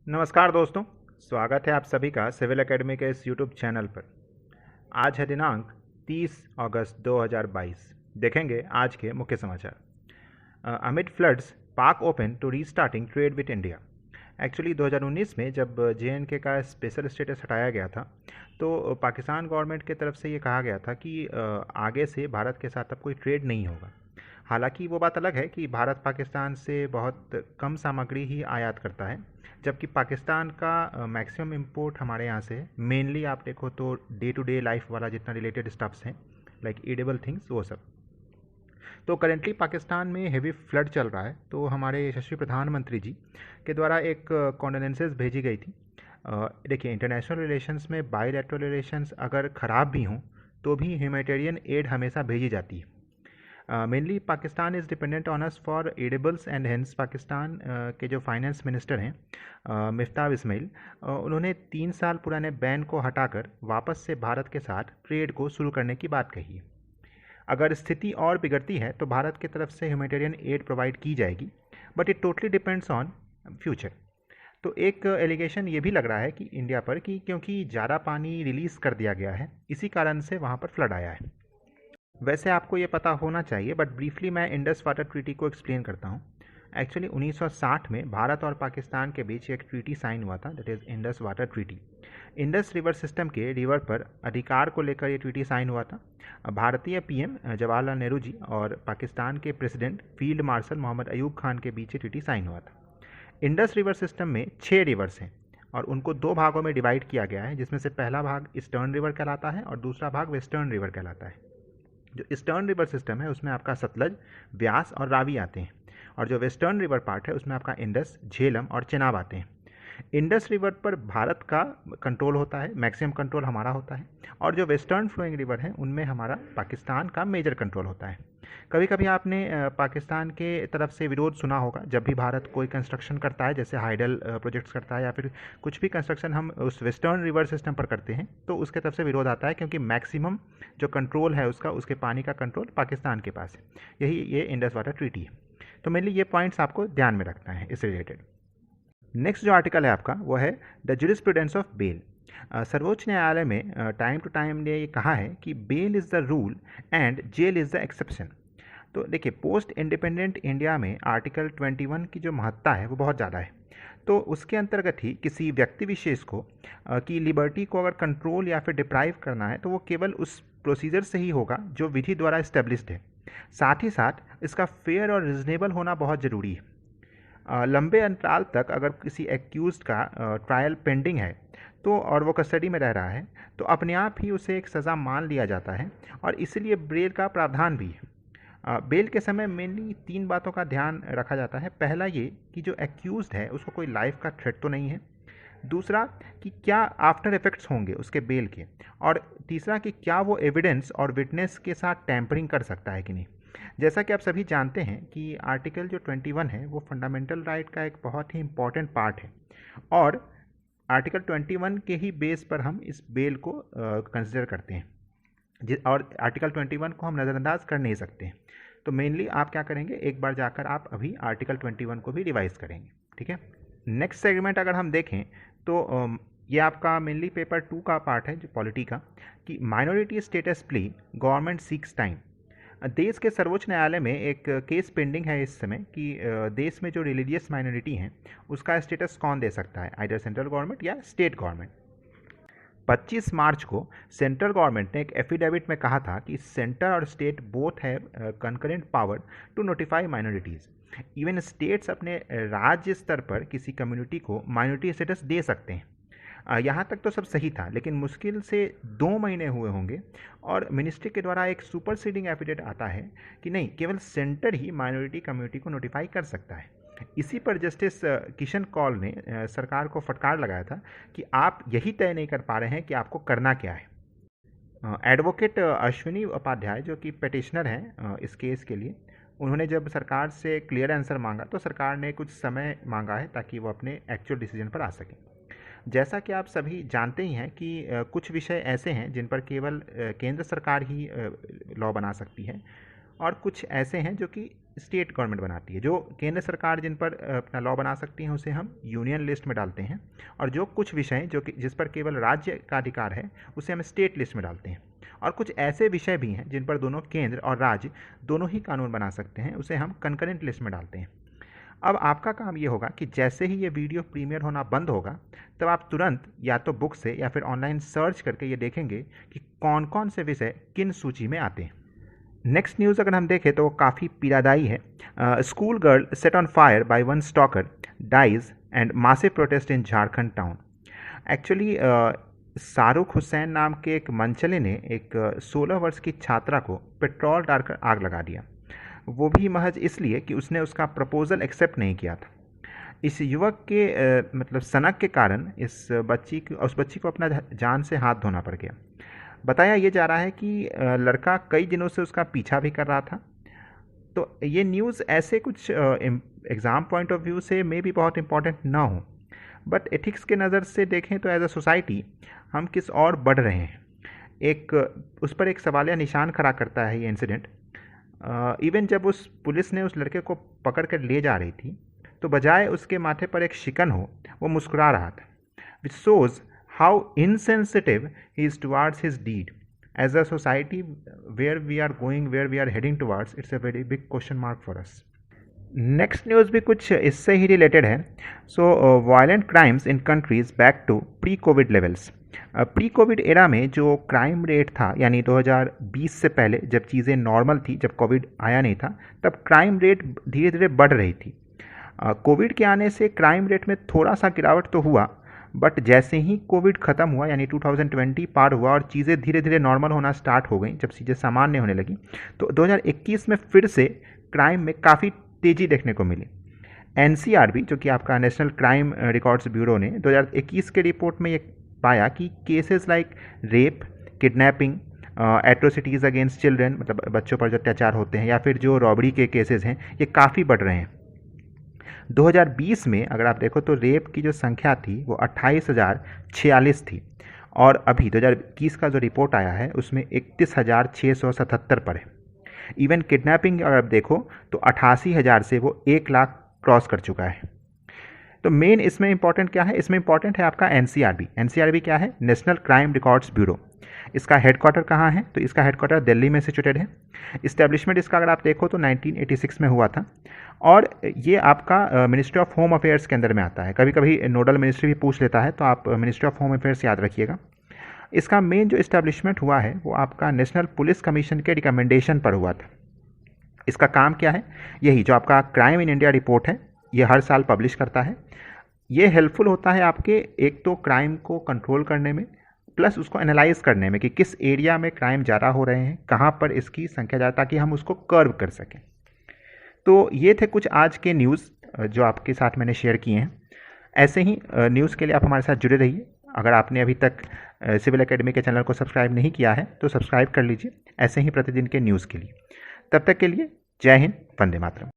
नमस्कार दोस्तों। स्वागत है आप सभी का सिविल एकेडमी के इस यूट्यूब चैनल पर। आज है दिनांक 30 अगस्त 2022। देखेंगे आज के मुख्य समाचार। Amid floods, Pak open to restarting trade with India. Actually 2019 में जब JNK का स्पेशल स्टेटस हटाया गया था तो पाकिस्तान गवर्नमेंट की तरफ से ये कहा गया था कि आगे से भारत के साथ अब कोई ट्रेड नहीं होगा। हालांकि वो बात अलग है कि भारत पाकिस्तान से बहुत कम सामग्री ही आयात करता है, जबकि पाकिस्तान का मैक्सिमम इंपोर्ट हमारे यहाँ से है। मेनली आप देखो तो डे टू डे लाइफ वाला जितना रिलेटेड स्टफ्स हैं, लाइक ईडेबल थिंग्स, वो सब। तो करेंटली पाकिस्तान में हेवी फ्लड चल रहा है, तो हमारे यशस्वी प्रधानमंत्री जी के द्वारा एक कॉन्डोलेंसेस भेजी गई थी। देखिए, इंटरनेशनल रिलेशंस में बायलैटरल रिलेशंस अगर ख़राब भी हों तो भी ह्यूमैनिटेरियन एड हमेशा भेजी जाती है। Mainly Pakistan is dependent on us for edibles and hence Pakistan के जो फाइनेंस मिनिस्टर हैं मिफ्ताब इस्माइल, उन्होंने 3 साल पुराने बैन को हटाकर वापस से भारत के साथ ट्रेड को शुरू करने की बात कही है। अगर स्थिति और बिगड़ती है तो भारत की तरफ से ह्यूमैनिटेरियन एड प्रोवाइड की जाएगी, but it totally depends on future. तो एक एलिगेशन ये भी लग रहा है कि इंडिया पर कि क्योंकि ज़्यादा पानी रिलीज़ कर दिया गया है, इसी कारण से वहाँ पर फ्लड आया है। वैसे आपको ये पता होना चाहिए, बट ब्रीफली मैं इंडस वाटर ट्रीटी को एक्सप्लेन करता हूँ। एक्चुअली 1960 में भारत और पाकिस्तान के बीच एक ट्रीटी साइन हुआ था, that is Indus water treaty. Indus river system के रिवर पर अधिकार को लेकर ये ट्रीटी साइन हुआ था। भारतीय PM जवाहरलाल नेहरू जी और पाकिस्तान के president field marshal Mohammad Ayub Khan के बीच ये ट्रीटी साइन हुआ था। इंडस रिवर सिस्टम में 6 रिवर्स हैं और उनको 2 भागों में डिवाइड किया गया है, जिसमें से पहला भाग ईस्टर्न रिवर कहलाता है और दूसरा भाग वेस्टर्न रिवर कहलाता है। जो ईस्टर्न रिवर सिस्टम है उसमें आपका सतलज, व्यास और रावी आते हैं, और जो वेस्टर्न रिवर पार्ट है उसमें आपका इंडस, झेलम और चेनाब आते हैं। इंडस रिवर पर भारत का कंट्रोल होता है, मैक्सिमम कंट्रोल हमारा होता है, और जो वेस्टर्न फ्लोइंग रिवर हैं उनमें हमारा पाकिस्तान का मेजर कंट्रोल होता है। कभी कभी आपने पाकिस्तान के तरफ से विरोध सुना होगा जब भी भारत कोई कंस्ट्रक्शन करता है, जैसे हाइडल प्रोजेक्ट्स करता है या फिर कुछ भी कंस्ट्रक्शन हम उस वेस्टर्न रिवर सिस्टम पर करते हैं, तो उसके तरफ से विरोध आता है, क्योंकि मैक्सिमम जो कंट्रोल है उसका, उसके पानी का कंट्रोल पाकिस्तान के पास है। यही ये इंडस वाटर ट्रीटी है। तो मेनली ये पॉइंट्स आपको ध्यान में रखना है इससे रिलेटेड। नेक्स्ट जो आर्टिकल है आपका वो है द ज्यूरिस्प्रूडेंस ऑफ बेल। सर्वोच्च न्यायालय में टाइम टू टाइम ने ये कहा है कि bail is the rule and jail is the exception. तो देखिए, पोस्ट इंडिपेंडेंट इंडिया में आर्टिकल 21 की जो महत्ता है वो बहुत ज़्यादा है। तो उसके अंतर्गत ही किसी व्यक्ति विशेष को की लिबर्टी को अगर कंट्रोल या फिर डिप्राइव करना है तो वो केवल उस प्रोसीजर से ही होगा जो विधि द्वारा इस्टेब्लिश्ड है। साथ ही साथ इसका फेयर और रिजनेबल होना बहुत ज़रूरी है। लंबे अंतराल तक अगर किसी एक्यूज़ का ट्रायल पेंडिंग है तो, और वो कस्टडी में रह रहा है, तो अपने आप ही उसे एक सज़ा मान लिया जाता है, और इसीलिए बेल का प्रावधान भी है। बेल के समय मेनली 3 बातों का ध्यान रखा जाता है। पहला ये कि जो एक्यूज़ड है उसको कोई लाइफ का थ्रेट तो नहीं है। दूसरा कि क्या आफ्टर इफेक्ट्स होंगे उसके बेल के। और तीसरा कि क्या वो एविडेंस और विटनेस के साथ टैंपरिंग कर सकता है कि नहीं। जैसा कि आप सभी जानते हैं कि आर्टिकल जो 21 है वो फंडामेंटल राइट का एक बहुत ही इम्पॉर्टेंट पार्ट है, और आर्टिकल 21 के ही बेस पर हम इस बेल को कंसिडर करते हैं, और आर्टिकल 21 को हम नज़रअंदाज कर नहीं सकते। तो मेनली आप क्या करेंगे, एक बार जाकर आप अभी आर्टिकल 21 को भी रिवाइज करेंगे, ठीक है। नेक्स्ट सेगमेंट अगर हम देखें तो ये आपका मेनली पेपर 2 का पार्ट है, जो पॉलिटी का, कि minority status plea government seeks time. देश के सर्वोच्च न्यायालय में एक केस पेंडिंग है इस समय कि देश में जो रिलीजियस माइनॉरिटी हैं उसका स्टेटस कौन दे सकता है, आइदर सेंट्रल गवर्नमेंट या स्टेट गवर्नमेंट। 25 मार्च को सेंट्रल गवर्नमेंट ने एक एफिडेविट में कहा था कि सेंटर और state both have concurrent power to notify minorities. Even states अपने राज्य स्तर पर किसी कम्युनिटी को माइनॉरिटी स्टेटस दे सकते हैं। यहाँ तक तो सब सही था, लेकिन मुश्किल से 2 महीने हुए होंगे और मिनिस्ट्री के द्वारा एक सुपरसीडिंग एफिडेविट आता है कि नहीं, केवल सेंटर ही माइनॉरिटी कम्युनिटी को नोटिफाई कर सकता है। इसी पर जस्टिस किशन कौल ने सरकार को फटकार लगाया था कि आप यही तय नहीं कर पा रहे हैं कि आपको करना क्या है। एडवोकेट अश्विनी उपाध्याय, जो कि पिटिशनर हैं इस केस के लिए, उन्होंने जब सरकार से क्लियर आंसर मांगा तो सरकार ने कुछ समय मांगा है ताकि वो अपने एक्चुअल डिसीजन पर आ सकें। जैसा कि आप सभी जानते ही हैं कि कुछ विषय ऐसे हैं जिन पर केवल केंद्र सरकार ही लॉ बना सकती है, और कुछ ऐसे हैं जो कि स्टेट गवर्नमेंट बनाती है। जो केंद्र सरकार जिन पर अपना लॉ बना सकती है उसे हम यूनियन लिस्ट में डालते हैं, और जो कुछ विषय जो कि जिस पर केवल राज्य का अधिकार है उसे हम स्टेट लिस्ट में डालते हैं। और कुछ ऐसे विषय भी हैं जिन पर दोनों केंद्र और राज्य दोनों ही कानून बना सकते हैं, उसे हम कंकरेंट लिस्ट में डालते हैं। अब आपका काम ये होगा कि जैसे ही ये वीडियो प्रीमियर होना बंद होगा तब आप तुरंत या तो बुक से या फिर ऑनलाइन सर्च करके ये देखेंगे कि कौन कौन से विषय किन सूची में आते हैं। नेक्स्ट न्यूज़ अगर हम देखें तो वो काफ़ी पीड़ादायी है। School girl set on fire by one stalker dies and massive protest in Jharkhand town. Actually Shahrukh Hussain नाम के एक मनचले ने एक 16 वर्ष की छात्रा को पेट्रोल डालकर आग लगा दिया, वो भी महज इसलिए कि उसने उसका प्रपोजल एक्सेप्ट नहीं किया था। इस युवक के मतलब सनक के कारण उस बच्ची को अपना जान से हाथ धोना पड़ गया। बताया ये जा रहा है कि लड़का कई दिनों से उसका पीछा भी कर रहा था। तो ये न्यूज़ ऐसे कुछ एग्ज़ाम पॉइंट ऑफ व्यू से मे भी बहुत इंपॉर्टेंट ना हो, बट एथिक्स के नज़र से देखें तो एज अ सोसाइटी हम किस और बढ़ रहे हैं। उस पर एक सवालिया निशान खड़ा करता है ये इंसिडेंट। इवन जब उस पुलिस ने उस लड़के को पकड़ कर ले जा रही थी तो बजाय उसके माथे पर एक शिकन हो, वो मुस्कुरा रहा था, which shows how insensitive he is towards his deed. As a society where we are going, where we are heading towards, it's a very big question mark for us. Next news भी कुछ इससे ही related है। So violent crimes in countries back to pre COVID levels. Pre COVID era में जो crime rate था, यानी 2020 से पहले जब चीज़ें नॉर्मल थी, जब कोविड आया नहीं था, तब क्राइम रेट धीरे धीरे बढ़ रही थी। कोविड के आने से क्राइम रेट में थोड़ा सा गिरावट तो हुआ, बट जैसे ही कोविड ख़त्म हुआ यानी 2020 पार हुआ और चीज़ें धीरे धीरे नॉर्मल होना स्टार्ट हो गई, जब चीज़ें सामान्य होने लगी, तो 2021 में फिर से क्राइम में काफ़ी तेज़ी देखने को मिली। NCRB जो कि आपका नेशनल क्राइम रिकॉर्ड्स ब्यूरो ने 2021 के रिपोर्ट में ये पाया कि cases like rape, kidnapping, atrocities against children, मतलब बच्चों पर जो अत्याचार होते हैं, या फिर जो रॉबरी के केसेस हैं, ये काफ़ी बढ़ रहे हैं। 2020 में अगर आप देखो तो रेप की जो संख्या थी वो 28,046 थी, और अभी 2021 का जो रिपोर्ट आया है उसमें 31,677 पर है। इवन किडनैपिंग अगर आप देखो तो 88,000 से वो 1 लाख क्रॉस कर चुका है। तो मेन इसमें इंपॉर्टेंट क्या है? इसमें इंपॉर्टेंट है आपका NCRB। NCRB क्या है? National crime records bureau. इसका हेडक्वार्टर कहाँ है? तो इसका हेडक्वार्टर दिल्ली में सिचुएटेड है। इस्टेब्लिशमेंट इसका अगर आप देखो तो 1986 में हुआ था, और ये आपका मिनिस्ट्री ऑफ होम अफेयर्स के अंदर में आता है। कभी कभी नोडल मिनिस्ट्री भी पूछ लेता है, तो आप मिनिस्ट्री ऑफ होम अफेयर्स याद रखिएगा। इसका मेन जो इस्टेब्लिशमेंट हुआ है वो आपका नेशनल पुलिस कमीशन के रिकमेंडेशन पर हुआ था। इसका काम क्या है? यही जो आपका क्राइम इन इंडिया रिपोर्ट है, ये हर साल पब्लिश करता है। ये हेल्पफुल होता है आपके एक तो क्राइम को कंट्रोल करने में, प्लस उसको एनालाइज करने में कि किस एरिया में क्राइम ज़्यादा हो रहे हैं, कहाँ पर इसकी संख्या ज़्यादा, ताकि हम उसको कर्व कर सकें। तो ये थे कुछ आज के न्यूज़ जो आपके साथ मैंने शेयर किए हैं। ऐसे ही न्यूज़ के लिए आप हमारे साथ जुड़े रहिए। अगर आपने अभी तक सिविल एकेडमी के चैनल को सब्सक्राइब नहीं किया है तो सब्सक्राइब कर लीजिए, ऐसे ही प्रतिदिन के न्यूज़ के लिए। तब तक के लिए जय हिंद, वंदे मातरम।